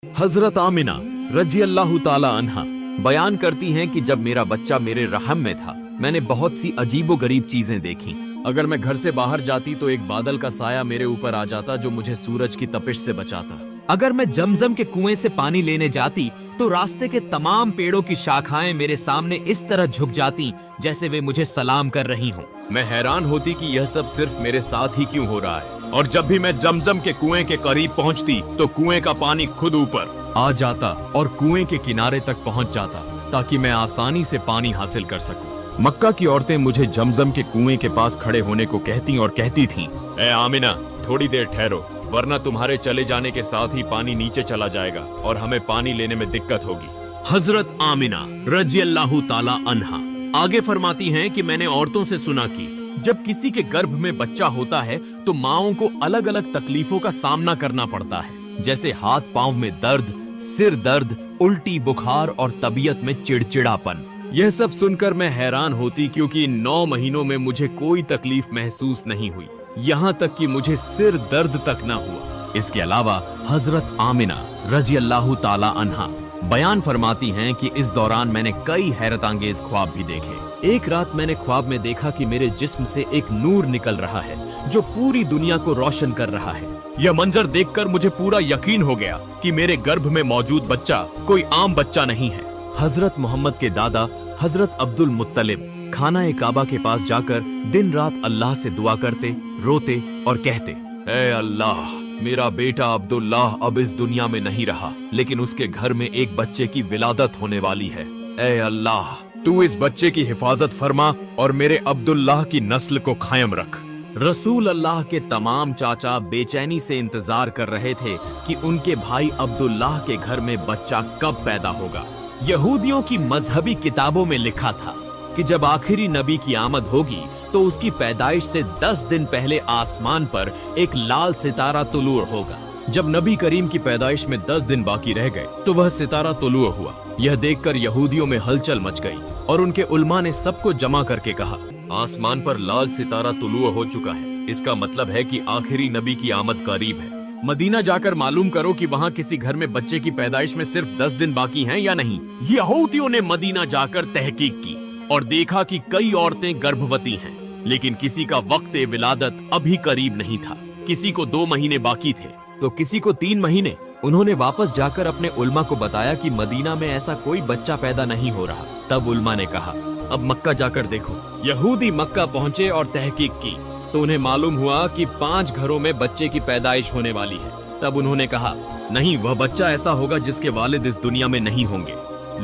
हजरत आमिना रजी अल्लाह ताला अन्हा बयान करती हैं कि जब मेरा बच्चा मेरे रहम में था, मैंने बहुत सी अजीबोगरीब चीजें देखी। अगर मैं घर से बाहर जाती तो एक बादल का साया मेरे ऊपर आ जाता जो मुझे सूरज की तपिश से बचाता। अगर मैं जमजम के कुएं से पानी लेने जाती तो रास्ते के तमाम पेड़ों की शाखाएं मेरे सामने इस तरह झुक जाती जैसे वे मुझे सलाम कर रही हों। मैं हैरान होती कि यह सब सिर्फ मेरे साथ ही क्यों हो रहा है। और जब भी मैं जमजम के कुएं के करीब पहुंचती तो कुएं का पानी खुद ऊपर आ जाता और कुएं के किनारे तक पहुंच जाता ताकि मैं आसानी से पानी हासिल कर सकूं। मक्का की औरतें मुझे जमजम के कुएं के पास खड़े होने को कहती और कहती थीं, ए आमिना, थोड़ी देर ठहरो, वरना तुम्हारे चले जाने के साथ ही पानी नीचे चला जाएगा और हमें पानी लेने में दिक्कत होगी। हजरत आमिना रजी अल्लाह ताला अन्हा आगे फरमाती हैं कि मैंने औरतों से सुना कि जब किसी के गर्भ में बच्चा होता है तो माओं को अलग अलग तकलीफों का सामना करना पड़ता है, जैसे हाथ पांव में दर्द, सिर दर्द, उल्टी, बुखार और तबीयत में चिड़चिड़ापन। यह सब सुनकर मैं हैरान होती क्योंकि इन 9 महीनों में मुझे कोई तकलीफ महसूस नहीं हुई, यहाँ तक कि मुझे सिर दर्द तक न हुआ। इसके अलावा हजरत आमिना रजी अल्लाह ताला अन्हा बयान फरमाती हैं कि इस दौरान मैंने कई हैरतअंगेज ख्वाब भी देखे। एक रात मैंने ख्वाब में देखा कि मेरे जिस्म से एक नूर निकल रहा है जो पूरी दुनिया को रोशन कर रहा है। यह मंजर देखकर मुझे पूरा यकीन हो गया कि मेरे गर्भ में मौजूद बच्चा कोई आम बच्चा नहीं है। हजरत मोहम्मद के दादा हजरत अब्दुल मुत्तलिब खाना काबा के पास जाकर दिन रात अल्लाह से दुआ करते, रोते और कहते, ऐ अल्लाह, मेरा बेटा अब्दुल्लाह अब इस दुनिया में नहीं रहा, लेकिन उसके घर में एक बच्चे की विलादत होने वाली है। ऐ अल्लाह, तू इस बच्चे की हिफाजत फरमा और मेरे अब्दुल्लाह की नस्ल को कायम रख। रसूल अल्लाह के तमाम चाचा बेचैनी से इंतजार कर रहे थे कि उनके भाई अब्दुल्लाह के घर में बच्चा कब पैदा होगा। यहूदियों की मजहबी किताबों में लिखा था कि जब आखिरी नबी की आमद होगी तो उसकी पैदाइश से 10 दिन पहले आसमान पर एक लाल सितारा तुलू होगा। जब नबी करीम की पैदाइश में 10 दिन बाकी रह गए तो वह सितारा तुलू हुआ। यह देखकर यहूदियों में हलचल मच गई और उनके उलमा ने सबको जमा करके कहा, आसमान पर लाल सितारा तुलू हो चुका है, इसका मतलब है कि आखिरी नबी की आमद करीब है। मदीना जाकर मालूम करो कि वहाँ किसी घर में बच्चे की पैदाइश में सिर्फ 10 दिन बाकी हैं या नहीं। यहूदियों ने मदीना जाकर तहकीक की और देखा कि कई औरतें गर्भवती हैं, लेकिन किसी का वक्त विलादत अभी करीब नहीं था। किसी को 2 महीने बाकी थे तो किसी को 3 महीने। उन्होंने वापस जाकर अपने उल्मा को बताया कि मदीना में ऐसा कोई बच्चा पैदा नहीं हो रहा। तब उल्मा ने कहा, अब मक्का जाकर देखो। यहूदी मक्का पहुंचे और तहकीक की तो उन्हें मालूम हुआ कि 5 घरों में बच्चे की पैदाइश होने वाली है। तब उन्होंने कहा, नहीं, वह बच्चा ऐसा होगा जिसके वालिद इस दुनिया में नहीं होंगे।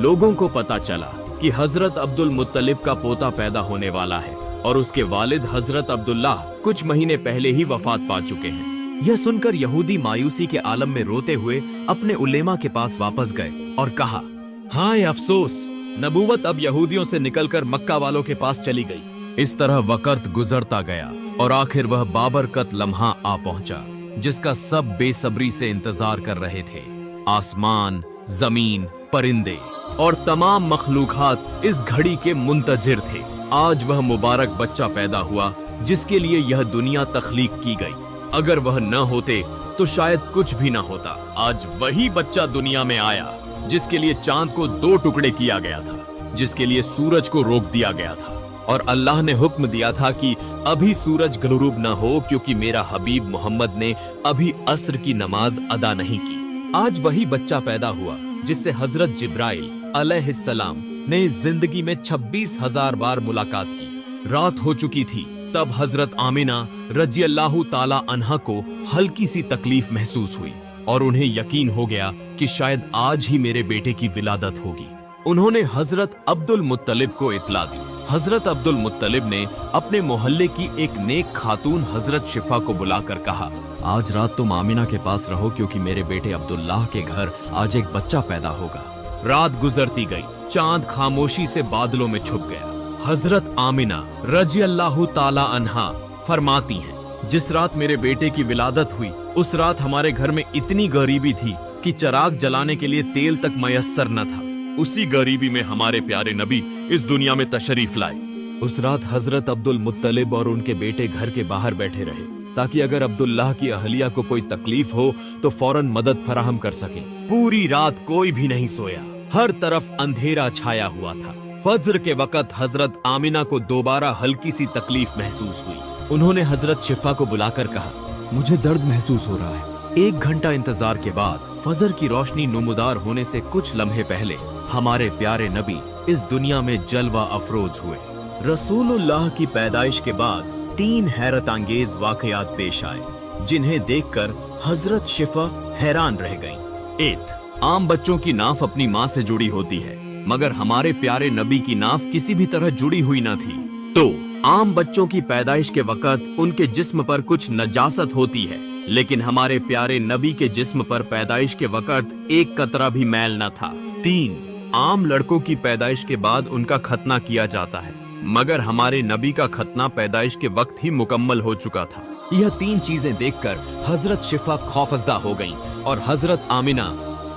लोगों को पता चला कि हजरत अब्दुल मुत्तलिब का पोता पैदा होने वाला है और उसके वालिद हजरत अब्दुल्लाह कुछ महीने पहले ही वफात पा चुके हैं। यह सुनकर यहूदी मायूसी के आलम में रोते हुए अपने उलेमा के पास वापस गए और कहा, हाय अफसोस, नबूवत अब यहूदियों से निकलकर मक्का वालों के पास चली गई। इस तरह वक़्त गुजरता गया और आखिर वह बाबरकत लम्हा आ पहुंचा जिसका सब बेसब्री से इंतजार कर रहे थे। आसमान, जमीन, परिंदे और तमाम मखलूकात इस घड़ी के मुंतजिर थे। आज वह मुबारक बच्चा पैदा हुआ जिसके लिए यह दुनिया तख्लीक की गई। अगर वह न होते तो शायद कुछ भी न होता। आज वही बच्चा दुनिया में आया जिसके लिए चांद को 2 टुकड़े किया गया था, जिसके लिए सूरज को रोक दिया गया था और अल्लाह ने हुक्म दिया था कि अभी सूरज गुरूब न हो क्योंकि मेरा हबीब मोहम्मद ने अभी असर की नमाज अदा नहीं की। आज वही बच्चा पैदा हुआ जिससे हजरत जिब्राइल अलैहिस्सलाम ने जिंदगी में 26,000 बार मुलाकात की। रात हो चुकी थी तब हजरत आमिना रजी अल्लाह ताला अन्हा को हल्की सी तकलीफ महसूस हुई और उन्हें यकीन हो गया कि शायद आज ही मेरे बेटे की विलादत होगी। उन्होंने हजरत अब्दुल मुत्तलिब को इत्ला दी। हजरत अब्दुल मुत्तलिब ने अपने मोहल्ले की एक नेक खातून हजरत शिफा को बुलाकर कहा, आज रात तुम आमिना के पास रहो क्योंकि मेरे बेटे अब्दुल्लाह के घर आज एक बच्चा पैदा होगा। रात गुजरती गई, चांद खामोशी से बादलों में छुप गया। हजरत आमिना रजी अल्लाह ताला अन्हा फरमाती हैं, जिस रात मेरे बेटे की विलादत हुई उस रात हमारे घर में इतनी गरीबी थी कि चिराग जलाने के लिए तेल तक मयस्सर न था। उसी गरीबी में हमारे प्यारे नबी इस दुनिया में तशरीफ लाए। उस रात हजरत अब्दुल मुत्तलिब और उनके बेटे घर के बाहर बैठे रहे। ताकि अगर अब्दुल्लाह की अहलिया को कोई तकलीफ हो तो फौरन मदद फराहम कर सके। पूरी रात कोई भी नहीं सोया, हर तरफ अंधेरा छाया हुआ था। फज्र के वक्त हजरत आमिना को दोबारा हल्की सी तकलीफ महसूस हुई। उन्होंने हजरत शिफा को बुलाकर कहा, मुझे दर्द महसूस हो रहा है। 1 घंटा इंतजार के बाद फजर की रोशनी नुमुदार होने से कुछ लम्हे पहले हमारे प्यारे नबी इस दुनिया में जलवा अफरोज हुए। रसूलुल्लाह की पैदाइश के बाद 3 हैरत अंगेज वाकयात पेश आए, जिन्हें देखकर हजरत शिफा हैरान रह गईं। 1. आम बच्चों की नाफ अपनी माँ से जुड़ी होती है, मगर हमारे प्यारे नबी की नाफ किसी भी तरह जुड़ी हुई न थी। तो आम बच्चों की पैदाइश के वक्त उनके जिस्म पर कुछ नजासत होती है, लेकिन हमारे प्यारे नबी के जिस्म पर पैदाइश के वक्त एक कतरा भी मैल न था। 3. आम लड़कों की पैदाइश के बाद उनका खतना किया जाता है, मगर हमारे नबी का खतना पैदाइश के वक्त ही मुकम्मल हो चुका था। यह 3 चीजें देखकर हजरत शिफा खौफजदा हो गईं और हजरत आमिना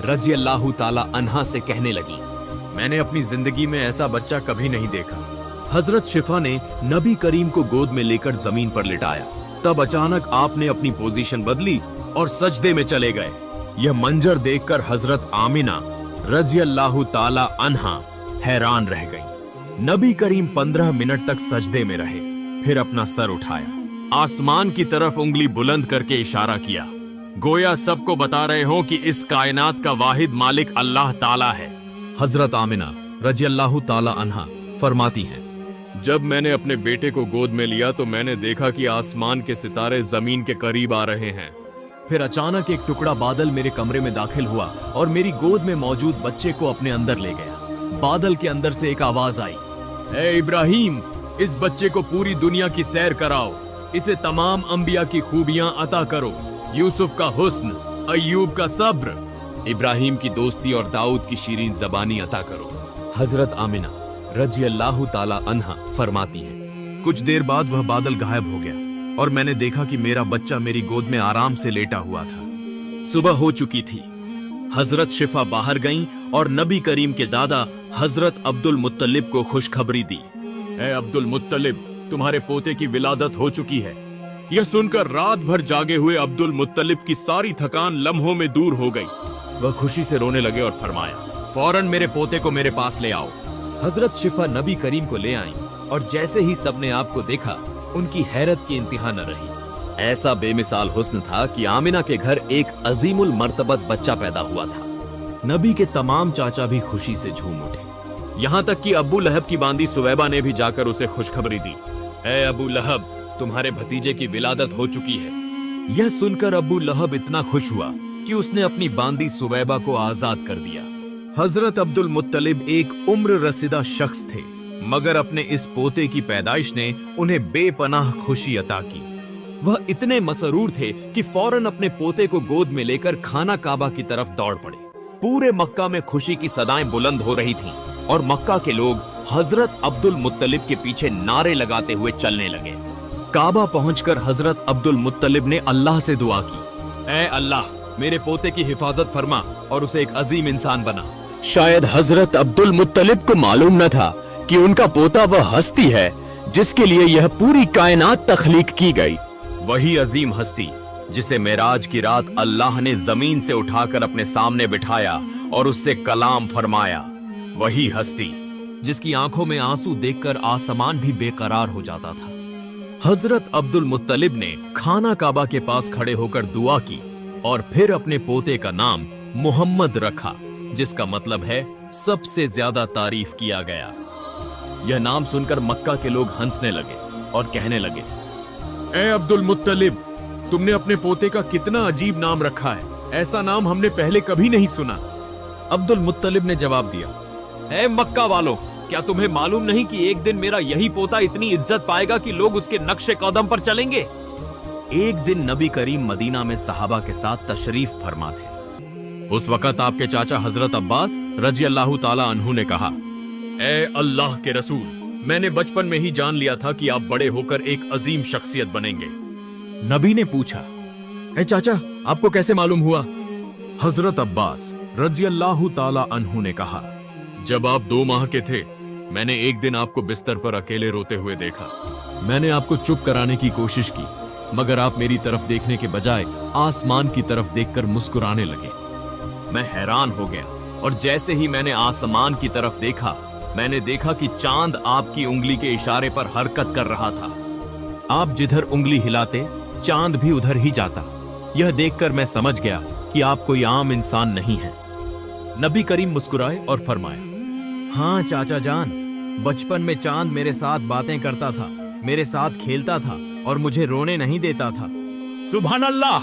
रजी अल्लाह ताला अन्हा से कहने लगी, मैंने अपनी जिंदगी में ऐसा बच्चा कभी नहीं देखा। हजरत शिफा ने नबी करीम को गोद में लेकर जमीन पर लिटाया। तब अचानक आपने अपनी पोजीशन बदली और सजदे में चले गए। यह मंजर देखकर हजरत आमिना रजी अल्लाह ताला अन्हा हैरान रह गईं। नबी करीम 15 मिनट तक सजदे में रहे, फिर अपना सर उठाया, आसमान की तरफ उंगली बुलंद करके इशारा किया, गोया सबको बता रहे हो कि इस कायनात का वाहिद मालिक अल्लाह ताला है। हजरत आमिना रजी अल्लाह ताला अन्हा फरमाती हैं, जब मैंने अपने बेटे को गोद में लिया तो मैंने देखा कि आसमान के सितारे जमीन के करीब आ रहे हैं। फिर अचानक एक टुकड़ा बादल मेरे कमरे में दाखिल हुआ और मेरी गोद में मौजूद बच्चे को अपने अंदर ले गया। बादल के अंदर से एक आवाज आई, ए इब्राहिम, इस बच्चे को पूरी दुनिया की सैर कराओ, इसे तमाम अंबिया की खूबियां अता करो, यूसुफ का हुस्न, अय्यूब का सब्र, इब्राहिम की दोस्ती और दाऊद की शीरीन जबानी अता करो। हजरत आमिना रजी अल्लाह ताला अन्हा फरमाती हैं, कुछ देर बाद वह बादल गायब हो गया और मैंने देखा कि मेरा बच्चा मेरी गोद में आराम से लेटा हुआ था। सुबह हो चुकी थी। हजरत शिफा बाहर गईं और नबी करीम के दादा हजरत अब्दुल मुत्तलिब को खुशखबरी दी, ए अब्दुल मुत्तलिब, तुम्हारे पोते की विलादत हो चुकी है। यह सुनकर रात भर जागे हुए अब्दुल मुत्तलिब की सारी थकान लम्हों में दूर हो गई। वह खुशी से रोने लगे और फरमाया, फौरन मेरे पोते को मेरे पास ले आओ। हजरत शिफा नबी करीम को ले आईं और जैसे ही सबने आपको देखा, उनकी हैरत की इंतहा न रही। ऐसा बेमिसाल हुस्न था कि आमिना के घर एक अजीमुल मर्तबत बच्चा पैदा हुआ था। नबी के तमाम चाचा भी खुशी से झूम उठे, यहाँ तक कि अबू लहब की बांदी सुवैबा ने भी जाकर उसे खुशखबरी दी, ए अबू लहब, तुम्हारे भतीजे की विलादत हो चुकी है। यह सुनकर अबू लहब इतना खुश हुआ कि उसने अपनी बांदी सुवैबा को आजाद कर दिया। हजरत अब्दुल मुत्तलिब एक उम्र रसीदा शख्स थे, मगर अपने इस पोते की पैदाइश ने उन्हें बेपनाह खुशी अता की। वह इतने मसरूर थे कि फौरन अपने पोते को गोद में लेकर खाना काबा की तरफ दौड़ पड़े। पूरे मक्का में खुशी की सदाएं बुलंद हो रही थीं और मक्का के लोग हजरत अब्दुल मुत्तलिब के पीछे नारे लगाते हुए चलने लगे। काबा पहुंचकर हजरत अब्दुल मुत्तलिब ने अल्लाह से दुआ की, ऐ अल्लाह, मेरे पोते की हिफाजत फरमा और उसे एक अजीम इंसान बना। शायद हजरत अब्दुल मुत्तलिब को मालूम न था कि उनका पोता वह हस्ती है जिसके लिए यह पूरी कायनात तख्लीक की गई। वही अजीम हस्ती जिसे मेराज की रात अल्लाह ने जमीन से उठाकर अपने सामने बिठाया और उससे कलाम फरमाया। वही हस्ती जिसकी आंखों में आंसू देखकर आसमान भी बेकरार हो जाता था। हजरत अब्दुल मुत्तलिब ने खाना काबा के पास खड़े होकर दुआ की और फिर अपने पोते का नाम मोहम्मद रखा, जिसका मतलब है सबसे ज्यादा तारीफ किया गया। यह नाम सुनकर मक्का के लोग हंसने लगे और कहने लगे, ए अब्दुल मुत्तलिब, तुमने अपने पोते का कितना अजीब नाम रखा है, ऐसा नाम हमने पहले कभी नहीं सुना। अब्दुल मुत्तलिब ने जवाब दिया, ए मक्का वालों, क्या तुम्हें मालूम नहीं कि एक दिन मेरा यही पोता इतनी इज्जत पाएगा कि लोग उसके नक्शे कदम पर चलेंगे। एक दिन नबी करीम मदीना में सहाबा के साथ तशरीफ फरमा थे। उस वक्त आपके चाचा हजरत अब्बास रजी अल्लाह ताला अन्हु ने कहा, ए अल्लाह के रसूल, मैंने बचपन में ही जान लिया था कि आप बड़े होकर एक अजीम शख्सियत बनेंगे। नबी ने पूछा, ए चाचा, आपको कैसे मालूम हुआ? हजरत अब्बास रजी अल्लाह ताला अन्हु ने कहा, जब आप 2 माह के थे, मैंने एक दिन आपको बिस्तर पर अकेले रोते हुए देखा। मैंने आपको चुप कराने की कोशिश की, मगर आप मेरी तरफ देखने के बजाय आसमान की तरफ देखकर मुस्कुराने लगे। मैं हैरान हो गया और जैसे ही मैंने आसमान की तरफ देखा, मैंने देखा कि चांद आपकी उंगली के इशारे पर हरकत कर रहा था। आप जिधर उंगली हिलाते, चांद भी उधर ही जाता। यह देखकर मैं समझ गया कि आप कोई आम इंसान नहीं हैं। नबी करीम मुस्कुराए और फरमाए, हाँ चाचा जान, बचपन में चांद मेरे साथ बातें करता था, मेरे साथ खेलता था और मुझे रोने नहीं देता था। सुभान अल्लाह!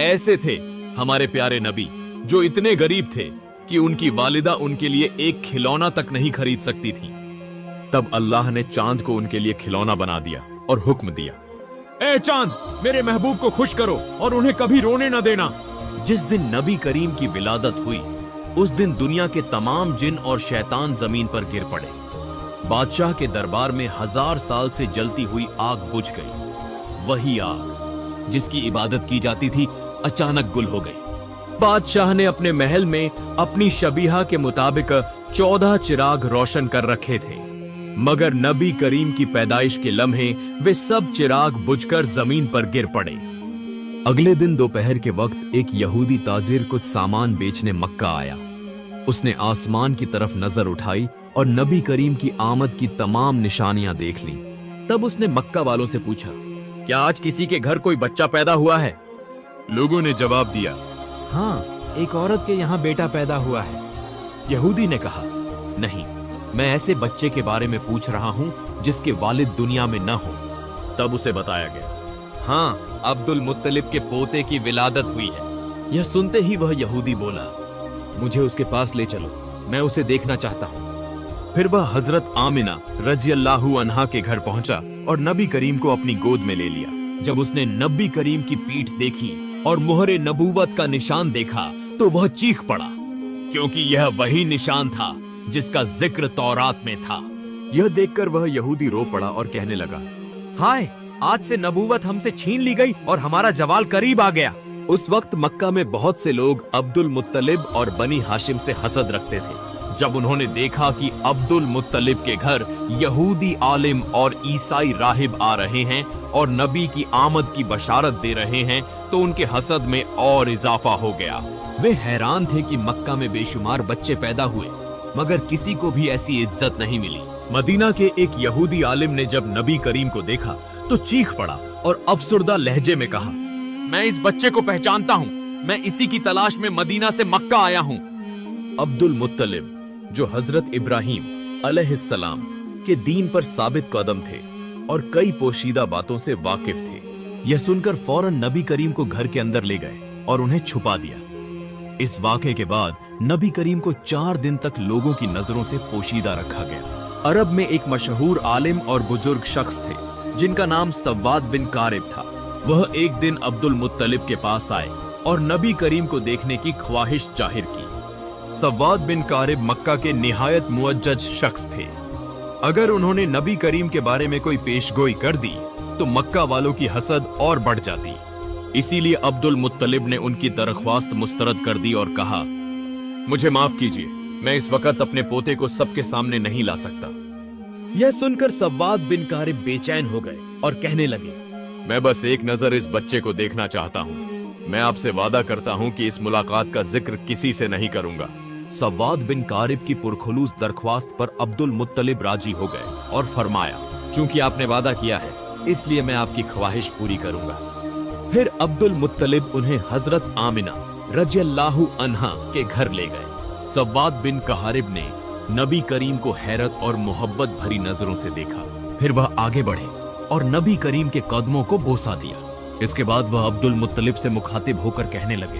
ऐसे थे हमारे प्यारे नबी, जो इतने गरीब थे कि उनकी वालिदा उनके लिए एक खिलौना तक नहीं खरीद सकती थी। तब अल्लाह ने चांद को उनके लिए खिलौना बना दिया और हुक्म दिया, ए चांद, मेरे महबूब को खुश करो और उन्हें कभी रोने न देना। जिस दिन नबी करीम की विलादत हुई, उस दिन दुनिया के तमाम जिन और शैतान जमीन पर गिर पड़े। बादशाह के दरबार में 1000 साल से जलती हुई आग बुझ गई। वही आग जिसकी इबादत की जाती थी अचानक गुल हो गई। बादशाह ने अपने महल में अपनी शबीहा के मुताबिक 14 चिराग रोशन कर रखे थे, मगर नबी करीम की पैदाइश के लम्हे वे सब चिराग बुझकर जमीन पर गिर पड़े। अगले दिन दोपहर के वक्त एक यहूदी ताजिर कुछ सामान बेचने मक्का आया। उसने आसमान की तरफ नजर उठाई और नबी करीम की आमद की तमाम निशानियां देख ली। तब उसने मक्का वालों से पूछा, क्या आज किसी के घर कोई बच्चा पैदा हुआ है? लोगों ने जवाब दिया, हाँ, एक औरत के यहाँ बेटा पैदा हुआ है। यहूदी ने कहा, नहीं, मैं ऐसे बच्चे के बारे में पूछ रहा हूँ जिसके वालिद दुनिया में न हो। तब उसे बताया गया, हाँ, अब्दुल मुत्तलिब के पोते की विलादत हुई है। यह सुनते ही वह यहूदी बोला, मुझे उसके पास ले चलो, मैं उसे देखना चाहता हूँ। फिर वह हजरत आमिना रज़ियल्लाहु अन्हा के घर पहुंचा और नबी करीम को अपनी गोद में ले लिया। जब उसने नबी करीम की पीठ देखी और मुहरे नबूवत का निशान देखा तो वह चीख पड़ा, क्योंकि यह वही निशान था जिसका जिक्र तौरात में था। यह देखकर वह यहूदी रो पड़ा और कहने लगा, हाय, आज से नबूवत हमसे छीन ली गई और हमारा जवाल करीब आ गया। उस वक्त मक्का में बहुत से लोग अब्दुल मुत्तलिब और बनी हाशिम से हसद रखते थे। जब उन्होंने देखा कि अब्दुल मुत्तलिब के घर यहूदी आलिम और ईसाई राहिब आ रहे हैं और नबी की आमद की बशारत दे रहे हैं, तो उनके हसद में और इजाफा हो गया। वे हैरान थे कि मक्का में बेशुमार बच्चे पैदा हुए, मगर किसी को भी ऐसी इज्जत नहीं मिली। मदीना के एक यहूदी आलिम ने जब नबी करीम को देखा तो चीख पड़ा और अफसुर्दा लहजे में कहा, मैं इस बच्चे को पहचानता हूँ, मैं इसी की तलाश में मदीना से मक्का आया हूँ। अब्दुल मुत्तलिब, जो हजरत इब्राहिम अलैहिस्सलाम के दीन पर साबित कदम थे और कई पोशीदा बातों से वाकिफ थे, यह सुनकर फौरन नबी करीम को घर के अंदर ले गए और उन्हें छुपा दिया। इस वाक़े के बाद नबी करीम को 4 दिन तक लोगों की नजरों से पोशीदा रखा गया। अरब में एक मशहूर आलिम और बुजुर्ग शख्स थे जिनका नाम सव्वाद बिन कारिब था। वह एक दिन अब्दुल मुत्तलिब के पास आए और नबी करीम को देखने की ख्वाहिश जाहिर की। सव्वाद बिन कारिब मक्का के निहायत मुअज्जज शख्स थे। अगर उन्होंने नबी करीम के बारे में कोई पेशगोई कर दी तो मक्का वालों की हसद और बढ़ जाती। इसीलिए अब्दुल मुत्तलिब ने उनकी दरख्वास्त मुस्तरद कर दी और कहा, मुझे माफ कीजिए, मैं इस वक्त अपने पोते को सबके सामने नहीं ला सकता। यह सुनकर सव्वाद बिन कारिब बेचैन हो गए और कहने लगे, मैं बस एक नजर इस बच्चे को देखना चाहता हूँ। मैं आपसे वादा करता हूँ कि इस मुलाकात का जिक्र किसी से नहीं करूंगा। सव्वाद बिन कारिब की पुरखुलूस दरख्वास्त पर अब्दुल मुत्तलिब राजी हो गए और फरमाया, चूंकि आपने वादा किया है, इसलिए मैं आपकी ख्वाहिश पूरी करूंगा। फिर अब्दुल मुत्तलिब उन्हें हजरत आमिना रज़ियल्लाहु अन्हा के घर ले गए। सव्वाद बिन कारिब ने नबी करीम को हैरत और मोहब्बत भरी नजरों से देखा। फिर वह आगे बढ़े और नबी करीम के कदमों को बोसा दिया। इसके बाद वह अब्दुल मुत्तलिब से मुखातिब होकर कहने लगे,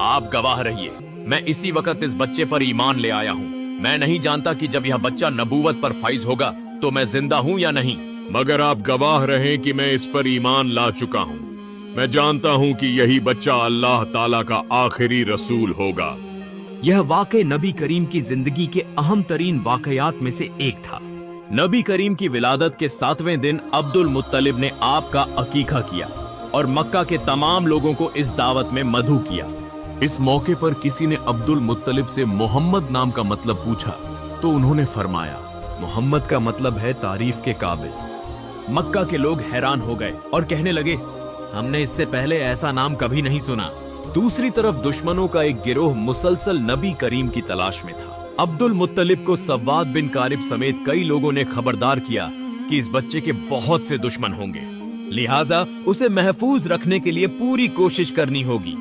आप गवाह रहिए, मैं इसी वक्त इस बच्चे पर ईमान ले आया हूँ। मैं नहीं जानता कि जब यह बच्चा नबूवत पर फाइज होगा तो मैं जिंदा हूँ या नहीं, मगर आप गवाह रहें कि मैं इस पर ईमान ला चुका हूँ। मैं जानता हूँ कि यही बच्चा अल्लाह ताला का आखिरी रसूल होगा। यह वाक़े नबी करीम की जिंदगी के अहम तरीन वाक़यात में से एक था। नबी करीम की विलादत के 7वें दिन अब्दुल मुत्तलिब ने आपका अकीका किया और मक्का के तमाम लोगों को इस दावत में मदऊ किया। इस मौके पर किसी ने अब्दुल मुत्तलिब से मोहम्मद नाम का मतलब पूछा तो उन्होंने फरमाया, मोहम्मद का मतलब है तारीफ के काबिल। मक्का के लोग हैरान हो गए और कहने लगे, हमने इससे पहले ऐसा नाम कभी नहीं सुना। दूसरी तरफ दुश्मनों का एक गिरोह मुसलसल नबी करीम की तलाश में था। अब्दुल मुत्तलिब को सव्वाद बिन कारिब समेत कई लोगों ने खबरदार किया कि इस बच्चे के बहुत से दुश्मन होंगे, लिहाजा उसे महफूज रखने के लिए पूरी कोशिश करनी होगी।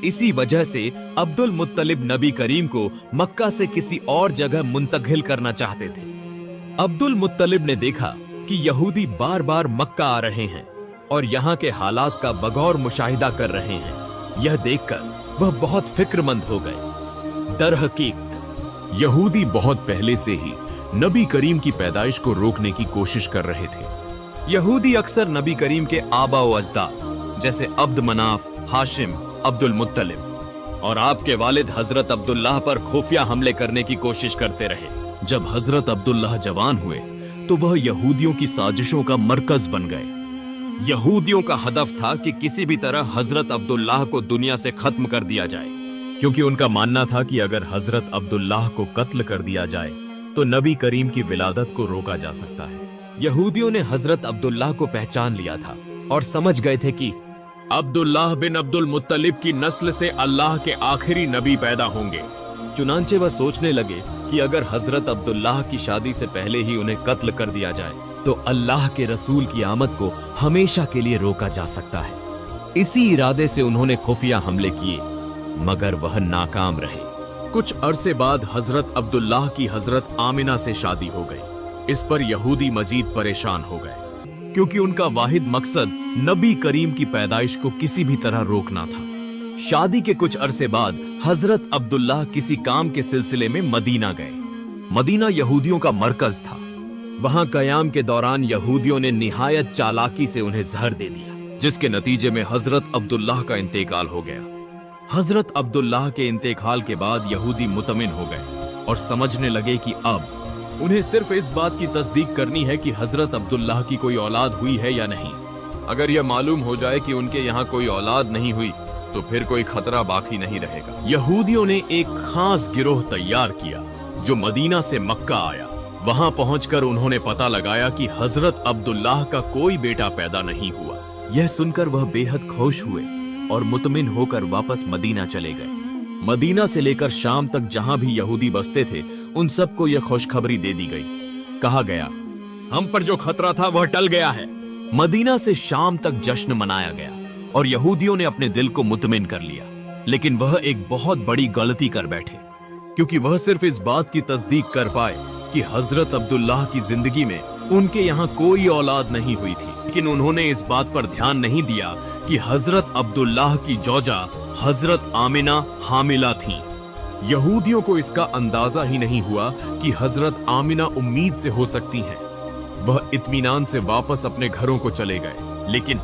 इसी वजह से अब्दुल मुत्तलिब नबी करीम को मक्का से किसी और जगह मुंतकिल करना चाहते थे। अब्दुल मुत्तलिब ने देखा कि यहूदी बार बार मक्का आ रहे हैं और यहाँ के हालात का बगौर मुशाहिदा कर रहे हैं। यह देखकर वह बहुत फिक्रमंद हो गए। दरहकीकत यहूदी बहुत पहले से ही नबी करीम की पैदाइश को रोकने की कोशिश कर रहे थे। यहूदी अक्सर नबी करीम के आबा व अजदाद जैसे अब्द मनाफ, हाशिम, अब्दुल मुत्तलिब और आपके वालिद हजरत अब्दुल्लाह पर खुफिया हमले करने की कोशिश करते रहे। जब हजरत अब्दुल्लाह जवान हुए तो वह यहूदियों की साजिशों का मरकज बन गए। यहूदियों का हदफ था कि किसी भी तरह हजरत अब्दुल्लाह को दुनिया से खत्म कर दिया जाए, क्योंकि उनका मानना था कि अगर हजरत अब्दुल्लाह को कत्ल कर दिया जाए तो नबी करीम की विलादत को रोका जा सकता है। यहूदियों ने हजरत अब्दुल्लाह को पहचान लिया था और समझ गए थे कि अब्दुल्लाह बिन अब्दुल मुत्तलिब की नस्ल से अल्लाह के आखिरी नबी पैदा होंगे। चुनांचे वह सोचने लगे कि अगर हजरत अब्दुल्लाह की शादी से पहले ही उन्हें कत्ल कर दिया जाए तो अल्लाह के रसूल की आमद को हमेशा के लिए रोका जा सकता है। इसी इरादे से उन्होंने खुफिया हमले किए, मगर वह नाकाम रहे। कुछ अरसे बाद हजरत अब्दुल्लाह की हजरत आमिना से शादी हो गई। इस पर यहूदी मजीद परेशान हो गए, क्योंकि उनका वाहिद मकसद नबी करीम की पैदाइश को किसी भी तरह रोकना था। शादी के कुछ अरसे बाद हजरत अब्दुल्लाह किसी काम के सिलसिले में मदीना गए। मदीना यहूदियों का मरकज था। वहां कयाम के दौरान यहूदियों ने निहायत चालाकी से उन्हें जहर दे दिया, जिसके नतीजे में हजरत अब्दुल्लाह का इंतेकाल हो गया। हजरत अब्दुल्लाह के इंतेकाल के बाद यहूदी मुतमिन हो गए और समझने लगे कि अब उन्हें सिर्फ इस बात की तस्दीक करनी है कि हजरत अब्दुल्लाह की कोई औलाद हुई है या नहीं। अगर यह मालूम हो जाए कि उनके यहाँ कोई औलाद नहीं हुई तो फिर कोई खतरा बाकी नहीं रहेगा। यहूदियों ने एक खास गिरोह तैयार किया जो मदीना से मक्का आया। वहां पहुंचकर उन्होंने पता लगाया कि हजरत अब्दुल्लाह का कोई बेटा पैदा नहीं हुआ। यह सुनकर वह बेहद खुश हुए और मुतमिन होकर वापस मदीना चले गए। मदीना से लेकर शाम तक जहां भी यहूदी बसते थे उन सबको यह खुशखबरी दे दी गई। कहा गया, हम पर जो खतरा था वह टल गया है। मदीना से शाम तक जश्न मनाया गया और यहूदियों ने अपने दिल को मुतमिन कर लिया। लेकिन वह एक बहुत बड़ी गलती कर बैठे, क्योंकि वह सिर्फ इस बात की तस्दीक कर पाए कि हजरत अब्दुल्लाह की जिंदगी में उनके यहाँ कोई औलाद नहीं हुई थी। लेकिन उन्होंने इस बात पर ध्यान नहीं दिया कि हजरत अब्दुल्लाह की जोजा हजरत आमिना हामिला थीं। यहूदियों को इसका अंदाजा ही नहीं हुआ कि हजरत आमिना उम्मीद से हो सकती हैं। वह इत्मीनान से वापस अपने घरों को चले गए। लेकिन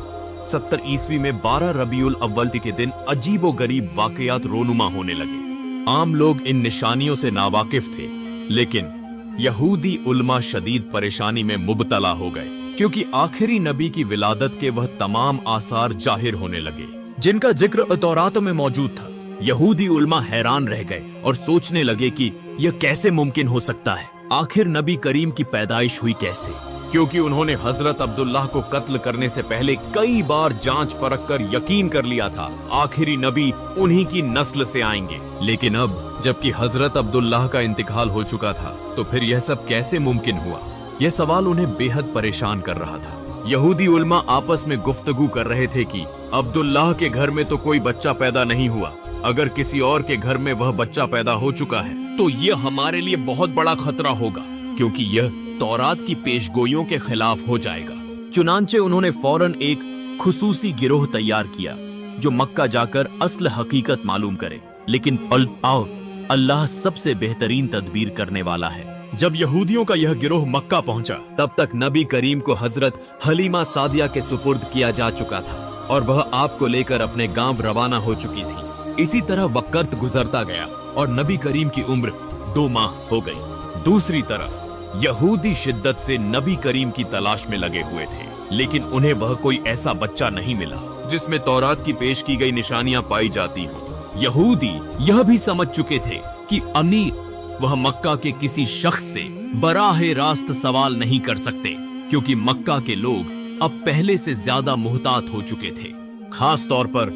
70 ईस्वी में 12 रबीउल अव्वल के दिन अजीबो गरीब वाकयात रोनुमा होने लगे। आम लोग इन निशानियों से नावाकिफ थे, लेकिन यहूदी उलमा शदीद परेशानी में मुबतला हो गए, क्योंकि आखिरी नबी की विलादत के वह तमाम आसार जाहिर होने लगे जिनका जिक्र तौरात में मौजूद था। यहूदी उलमा हैरान रह गए और सोचने लगे कि यह कैसे मुमकिन हो सकता है। आखिर नबी करीम की पैदाइश हुई कैसे, क्योंकि उन्होंने हजरत अब्दुल्लाह को कत्ल करने से पहले कई बार जांच परख कर यकीन कर लिया था आखिरी नबी उन्हीं की नस्ल से आएंगे। लेकिन अब जबकि हजरत अब्दुल्लाह का इंतकाल हो चुका था तो फिर यह सब कैसे मुमकिन हुआ? यह सवाल उन्हें बेहद परेशान कर रहा था। यहूदी उलमा आपस में गुफ्तगू कर रहे थे कि अब्दुल्लाह के घर में तो कोई बच्चा पैदा नहीं हुआ, अगर किसी और के घर में वह बच्चा पैदा हो चुका है तो यह हमारे लिए बहुत बड़ा खतरा होगा, क्योंकि यह तौरात की पेशगोइयों के खिलाफ हो जाएगा। चुनांचे उन्होंने फौरन एक खुसूसी गिरोह तैयार किया जो मक्का जाकर असल हकीकत मालूम करे। लेकिन आओ, अल्लाह सबसे बेहतरीन तदबीर करने वाला है। जब यहूदियों का यह गिरोह मक्का पहुंचा तब तक नबी करीम को हजरत हलीमा सादिया के सुपुर्द किया जा चुका था और वह आपको लेकर अपने गांव रवाना हो चुकी थी। इसी तरह वक्त गुजरता गया और नबी करीम की उम्र 2 माह हो गई। दूसरी तरफ यहूदी शिद्दत से नबी करीम की तलाश में लगे हुए थे, लेकिन उन्हें वह कोई ऐसा बच्चा नहीं मिला जिसमें तौरात की पेश की गई निशानियां पाई जाती हों। यहूदी यह भी समझ चुके थे कि अमीर वह मक्का के किसी शख्स से बराह रास्त सवाल नहीं कर सकते, क्योंकि मक्का के लोग अब पहले से ज्यादा मुहतात हो चुके थे। खास तौर पर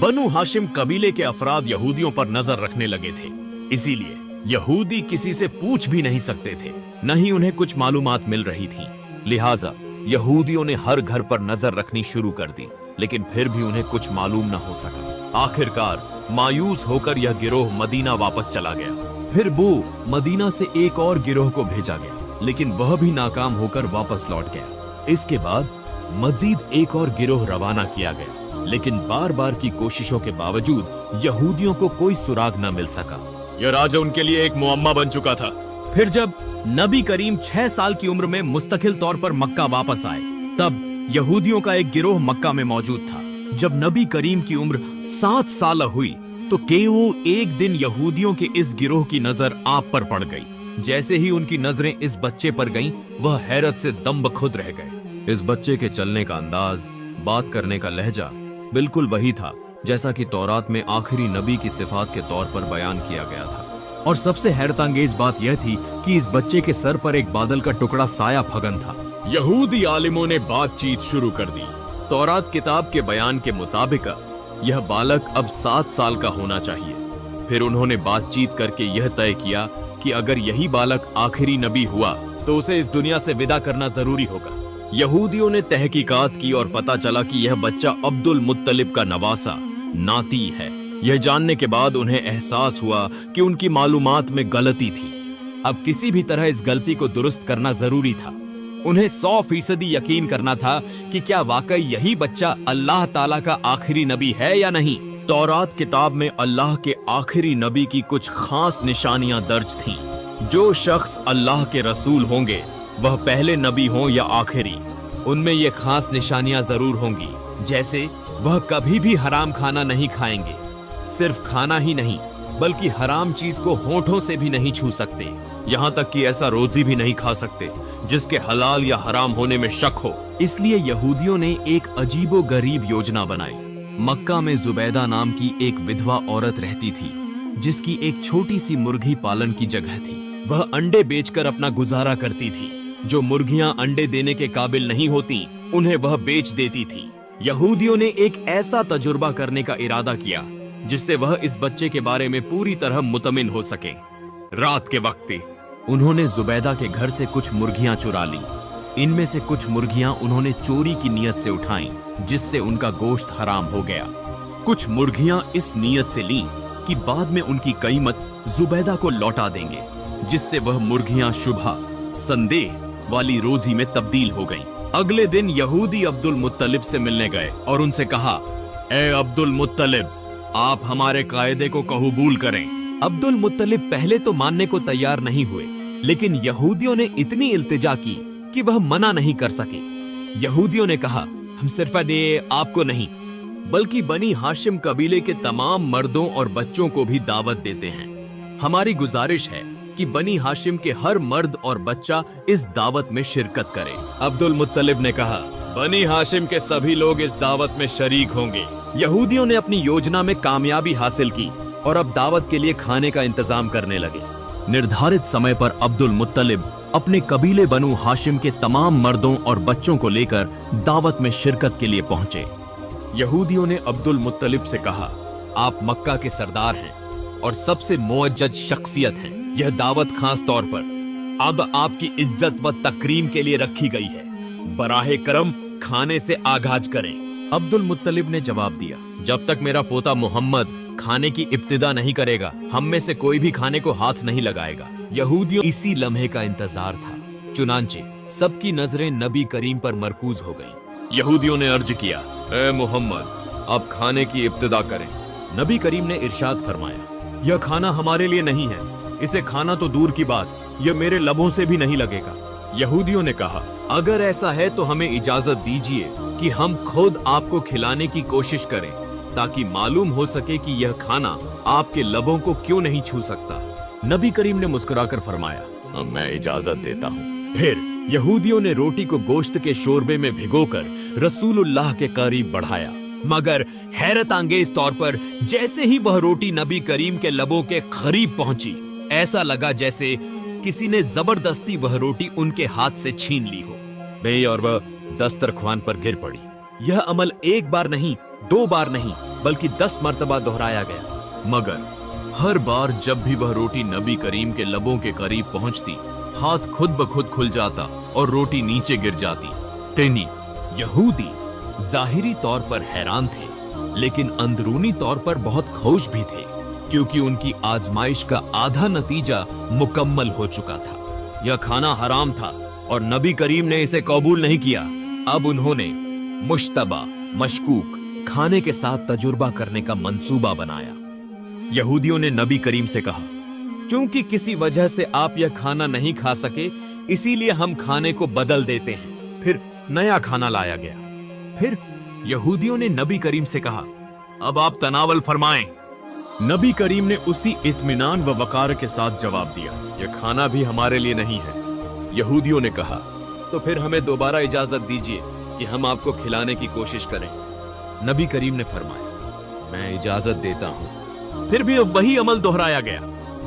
बनु हाशिम कबीले के अफराद यहूदियों पर नजर रखने लगे थे। इसीलिए यहूदी किसी से पूछ भी नहीं सकते थे, न ही उन्हें कुछ मालूमात मिल रही थी। लिहाजा यहूदियों ने हर घर पर नजर रखनी शुरू कर दी, लेकिन फिर भी उन्हें कुछ मालूम न हो सका। आखिरकार मायूस होकर यह गिरोह मदीना वापस चला गया। फिर वो मदीना से एक और गिरोह को भेजा गया, लेकिन वह भी नाकाम होकर वापस लौट गया। इसके बाद मजीद एक और गिरोह रवाना किया गया, लेकिन बार बार की कोशिशों के बावजूद यहूदियों को कोई सुराग न मिल सका। यह राजा उनके लिए एक मुअम्मा बन चुका था। फिर जब नबी करीम 6 साल की उम्र में मुस्तकिल तौर पर मक्का वापस आए, तब यहूदियों का एक गिरोह मक्का में मौजूद था। जब नबी करीम की उम्र 7 साल हुई तो केवल एक दिन यहूदियों के इस गिरोह की नजर आप पर पड़ गई। जैसे ही उनकी नजरें इस बच्चे पर गईं, वह हैरत से दम बखुद रह गए। इस बच्चे के चलने का अंदाज, बात करने का लहजा बिल्कुल वही था जैसा कि तौरात में आखिरी नबी की सिफात के तौर पर बयान किया गया था। और सबसे हैरतअंगेज बात यह थी कि इस बच्चे के सर पर एक बादल का टुकड़ा साया फगन था। यहूदी आलिमों ने बातचीत शुरू कर दी। तौरात किताब के बयान के मुताबिक यह बालक अब 7 साल का होना चाहिए। फिर उन्होंने बातचीत करके यह तय किया कि अगर यही बालक आखिरी नबी हुआ तो उसे इस दुनिया से विदा करना जरूरी होगा। यहूदियों ने तहकीकात की और पता चला कि यह बच्चा अब्दुल मुत्तलिब का नवासा नाती है। यह जानने के बाद उन्हें एहसास हुआ कि उनकी मालूमात में गलती थी। अब किसी भी तरह इस गलती को दुरुस्त करना जरूरी था। उन्हें 100% यकीन करना था कि क्या वाकई यही बच्चा अल्लाह ताला का आखिरी नबी है या नहीं। तौरात किताब में अल्लाह के आखिरी नबी की कुछ खास निशानियां दर्ज थीं। जो शख्स अल्लाह के रसूल होंगे, वह पहले नबी हों या आखिरी, उनमें ये खास निशानियां जरूर होंगी। जैसे वह कभी भी हराम खाना नहीं खाएंगे। सिर्फ खाना ही नहीं, बल्कि हराम चीज को होठों से भी नहीं छू सकते। यहाँ तक कि ऐसा रोजी भी नहीं खा सकते जिसके हलाल या हराम होने में शक हो। इसलिए यहूदियों ने एक अजीबो गरीब योजना बनाई। मक्का में जुबैदा नाम की एक विधवा औरत रहती थी, जिसकी एक छोटी सी मुर्गी पालन की जगह थी। वह अंडे बेचकर अपना गुजारा करती थी। जो मुर्गियां अंडे देने के काबिल नहीं होती, उन्हें वह बेच देती थी। यहूदियों ने एक ऐसा तजुर्बा करने का इरादा किया जिससे वह इस बच्चे के बारे में पूरी तरह मुतमिन हो सके। रात के वक्त उन्होंने जुबैदा के घर से कुछ मुर्गियां चुरा ली। इनमें से कुछ मुर्गियां उन्होंने चोरी की नीयत से उठाईं, जिससे उनका गोश्त हराम हो गया। कुछ मुर्गियां इस नीयत से लीं कि बाद में उनकी कीमत जुबैदा को लौटा देंगे, जिससे वह मुर्गियां शुबहा संदेह वाली रोजी में तब्दील हो गईं। अगले दिन यहूदी अब्दुल मुत्तलिब से मिलने गए और उनसे कहा, ए अब्दुल मुत्तलिब, आप हमारे कायदे को कबूल करें। अब्दुल मुत्तलिब पहले तो मानने को तैयार नहीं हुए, लेकिन यहूदियों ने इतनी इल्तिजा की कि वह मना नहीं कर सके। यहूदियों ने कहा, हम सिर्फ आपको नहीं बल्कि बनी हाशिम कबीले के तमाम मर्दों और बच्चों को भी दावत देते हैं। हमारी गुजारिश है कि बनी हाशिम के हर मर्द और बच्चा इस दावत में शिरकत करे। अब्दुल मुत्तलिब ने कहा, बनी हाशिम के सभी लोग इस दावत में शरीक होंगे। यहूदियों ने अपनी योजना में कामयाबी हासिल की और अब दावत के लिए खाने का इंतजाम करने लगे। निर्धारित समय पर अब्दुल मुत्तलिब अपने कबीले बनु हाशिम के तमाम मर्दों और बच्चों को लेकर दावत में शिरकत के लिए पहुंचे। यहूदियों ने अब्दुल मुत्तलिब से कहा, आप मक्का के सरदार हैं और सबसे मुअज्जज शख्सियत हैं। यह दावत खास तौर पर अब आपकी इज्जत व तकरीम के लिए रखी गई है। बराहे करम खाने से आगाज करें। अब्दुल मुत्तलिब ने जवाब दिया, जब तक मेरा पोता मोहम्मद खाने की इब्तिदा नहीं करेगा, हम में से कोई भी खाने को हाथ नहीं लगाएगा। यहूदियों इसी लम्हे का इंतजार था। चुनांचे सबकी नजरें नबी करीम पर मरकूज हो गईं। यहूदियों ने अर्ज किया, ए मोहम्मद, आप खाने की इब्तिदा करें। नबी करीम ने इरशाद फरमाया, यह खाना हमारे लिए नहीं है, इसे खाना तो दूर की बात, यह मेरे लबों से भी नहीं लगेगा। यहूदियों ने कहा, अगर ऐसा है तो हमें इजाजत दीजिए कि हम खुद आपको खिलाने की कोशिश करें, ताकि मालूम हो सके कि यह खाना आपके लबों को क्यों नहीं छू सकता। नबी करीम ने मुस्कुराकर फरमाया, मैं इजाजत देता हूँ। फिर यहूदियों ने रोटी को गोश्त के शोरबे में भिगोकर रसूलुल्लाह के करीब बढ़ाया, मगर हैरत अंगेज तौर पर जैसे ही वह रोटी नबी करीम के लबों के करीब पहुंची, ऐसा लगा जैसे किसी ने जबरदस्ती वह रोटी उनके हाथ से छीन ली हो। मैं और वह दस्तरख्वान पर गिर पड़ी। यह अमल एक बार नहीं, 2 बार नहीं, बल्कि 10 मर्तबा दोहराया गया। मगर हर बार जब भी वह रोटी नबी करीम के लबों के करीब पहुंचती, हाथ खुद ब खुद खुल जाता और रोटी नीचे गिर जाती। टेनी यहूदी जाहिरी तौर पर हैरान थे, लेकिन अंदरूनी तौर पर बहुत खुश भी थे, क्योंकि उनकी आजमाइश का आधा नतीजा मुकम्मल हो चुका था। यह खाना हराम था और नबी करीम ने इसे कबूल नहीं किया। अब उन्होंने मुश्तबा, मशकूक खाने के साथ तजुर्बा करने का मंसूबा बनाया। यहूदियों ने नबी करीम से कहा, चूंकि किसी वजह से आप यह खाना नहीं खा सके, इसीलिए हम खाने को बदल देते हैं। फिर नया खाना लाया गया। फिर यहूदियों ने नबी करीम से कहा, अब आप तनावल फरमाएं। नबी करीम ने उसी इत्मीनान व वकार के साथ जवाब दिया, यह खाना भी हमारे लिए नहीं है। यहूदियों ने कहा, तो फिर हमें दोबारा इजाजत दीजिए कि हम आपको खिलाने की कोशिश करें। नबी करीम ने फरमाया, मैं इजाजत देता हूं। फिर भी वही अमल दोहराया गया,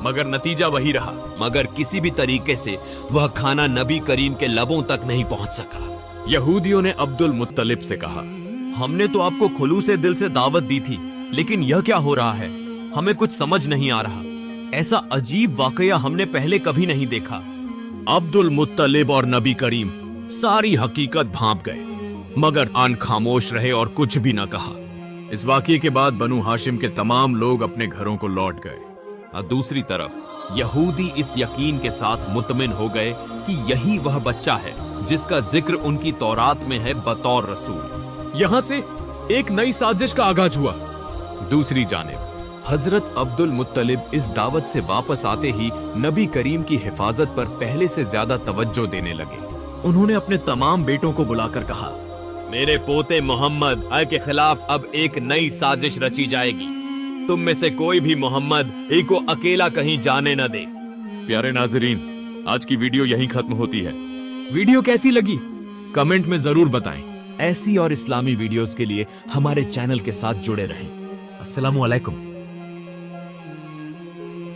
मगर नतीजा वही रहा। मगर किसी भी तरीके से वह खाना नबी करीम के लबों तक नहीं पहुंच सका। यहूदियों ने अब्दुल मुत्तलिब से कहा, हमने तो आपको खुलूसे दिल से दावत दी थी, लेकिन यह क्या हो रहा है? हमें कुछ समझ नहीं आ रहा। ऐसा अजीब वाकया हमने पहले कभी नहीं देखा। अब्दुल मुत्तलिब और नबी करीम सारी हकीकत भांप गए, मगर आन खामोश रहे और कुछ भी न कहा। इस वाकये के बाद बनु हाशिम के तमाम लोग अपने घरों को लौट गए। और दूसरी तरफ यहूदी इस यकीन के साथ मुतमिन हो गए कि यही वह बच्चा है जिसका जिक्र उनकी तौरात में है बतौर रसूल। यहां से एक नई साजिश का आगाज हुआ। दूसरी जानिब हजरत अब्दुल मुत्तलिब इस दावत से वापस आते ही नबी करीम की हिफाजत पर पहले से ज्यादा तवज्जो देने लगे। उन्होंने अपने तमाम बेटों को बुलाकर कहा, मेरे पोते मोहम्मद के खिलाफ अब एक नई साजिश रची जाएगी। तुम में से कोई भी मोहम्मद को अकेला कहीं जाने न दे। प्यारे नाजरीन, आज की वीडियो यहीं खत्म होती है। वीडियो कैसी लगी कमेंट में जरूर बताएं। ऐसी और इस्लामी वीडियोस के लिए हमारे चैनल के साथ जुड़े रहें। अस्सलामु अलैकुम।